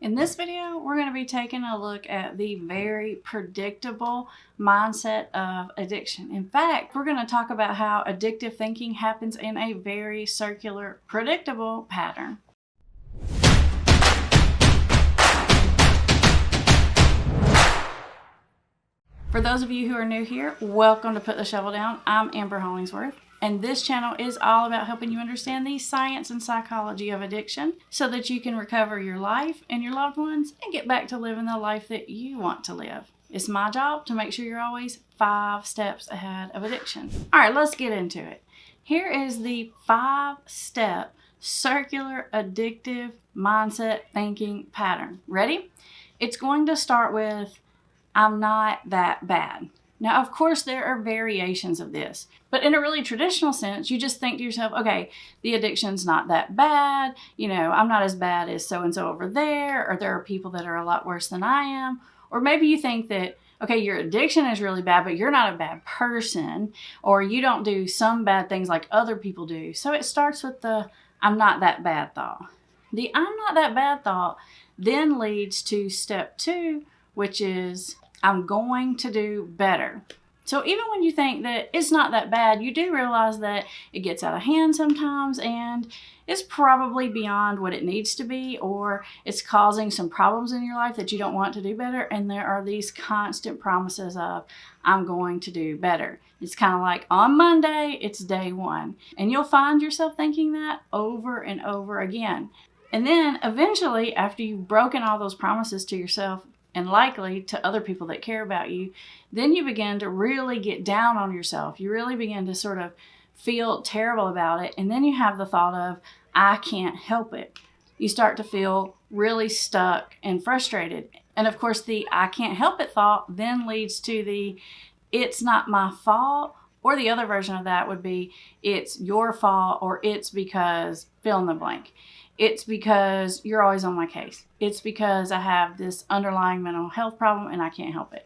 In this video, we're going to be taking a look at the very predictable mindset of addiction. In fact, we're going to talk about how addictive thinking happens in a very circular, predictable pattern. For those of you who are new here, welcome to Put the Shovel Down. I'm Amber Hollingsworth, and this channel is all about helping you understand the science and psychology of addiction so that you can recover your life and your loved ones and get back to living the life that you want to live. It's my job to make sure you're always 5 steps ahead of addiction. All right, let's get into it. Here is the 5-step circular addictive mindset thinking pattern. Ready? It's going to start with, I'm not that bad. Now, of course, there are variations of this, but in a really traditional sense, you just think to yourself, okay, the addiction's not that bad. I'm not as bad as so-and-so over there, or there are people that are a lot worse than I am. Or maybe you think that, okay, your addiction is really bad, but you're not a bad person, or you don't do some bad things like other people do. So it starts with the, I'm not that bad thought. The I'm not that bad thought then leads to step 2, which is, I'm going to do better. So even when you think that it's not that bad, you do realize that it gets out of hand sometimes and it's probably beyond what it needs to be, or it's causing some problems in your life that you don't want to do better. And there are these constant promises of, I'm going to do better. It's kind of like on Monday, it's day 1. And you'll find yourself thinking that over and over again. And then eventually, after you've broken all those promises to yourself, and likely to other people that care about you, then you begin to really get down on yourself. You really begin to sort of feel terrible about it. And then you have the thought of, I can't help it. You start to feel really stuck and frustrated. And of course, the I can't help it thought then leads to the it's not my fault. Or the other version of that would be, it's your fault, or it's because fill in the blank. It's because you're always on my case. It's because I have this underlying mental health problem and I can't help it.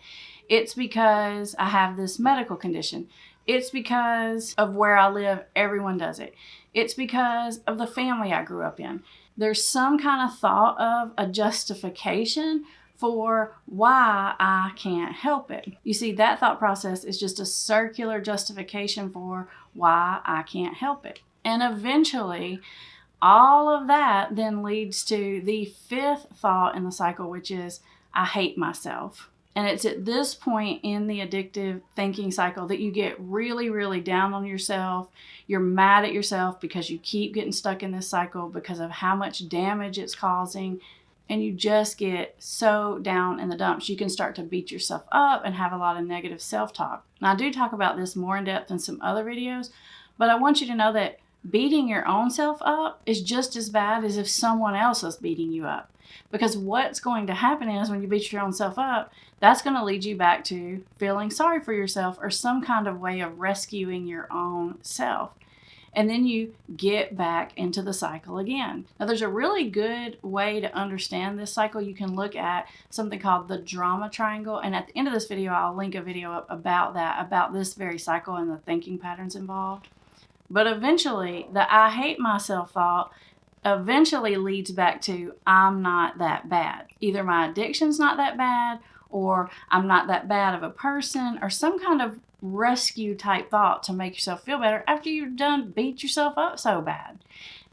It's because I have this medical condition. It's because of where I live, everyone does it. It's because of the family I grew up in. There's some kind of thought of a justification for why I can't help it. You see, that thought process is just a circular justification for why I can't help it. And eventually, all of that then leads to the 5th thought in the cycle, which is, I hate myself. And it's at this point in the addictive thinking cycle that you get really, really down on yourself. You're mad at yourself because you keep getting stuck in this cycle because of how much damage it's causing. And you just get so down in the dumps. You can start to beat yourself up and have a lot of negative self-talk. Now, I do talk about this more in depth in some other videos, but I want you to know that beating your own self up is just as bad as if someone else is beating you up. Because what's going to happen is when you beat your own self up, that's going to lead you back to feeling sorry for yourself or some kind of way of rescuing your own self. And then you get back into the cycle again. Now, there's a really good way to understand this cycle. You can look at something called the drama triangle. And at the end of this video, I'll link a video up about that, about this very cycle and the thinking patterns involved. But eventually, the I hate myself thought eventually leads back to I'm not that bad. Either my addiction's not that bad, or I'm not that bad of a person, or some kind of rescue type thought to make yourself feel better after you've done beat yourself up so bad.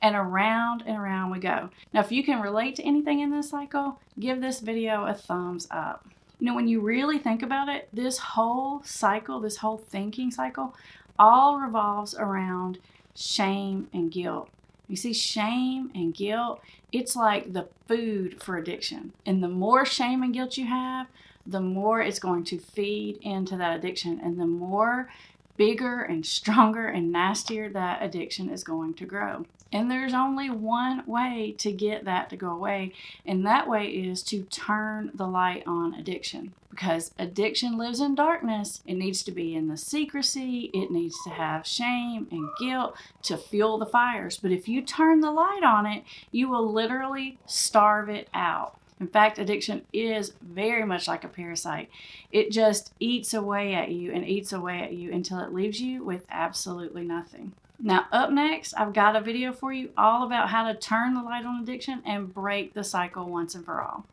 And around we go. Now, if you can relate to anything in this cycle, give this video a thumbs up. When you really think about it, this whole cycle, this whole thinking cycle, all revolves around shame and guilt. You see, shame and guilt, it's like the food for addiction. And the more shame and guilt you have, the more it's going to feed into that addiction. And the more bigger and stronger and nastier that addiction is going to grow. And there's only one way to get that to go away, and that way is to turn the light on addiction. Because addiction lives in darkness. It needs to be in the secrecy. It needs to have shame and guilt to fuel the fires. But if you turn the light on it, you will literally starve it out. In fact, addiction is very much like a parasite. It just eats away at you and eats away at you until it leaves you with absolutely nothing. Now, up next, I've got a video for you all about how to turn the light on addiction and break the cycle once and for all.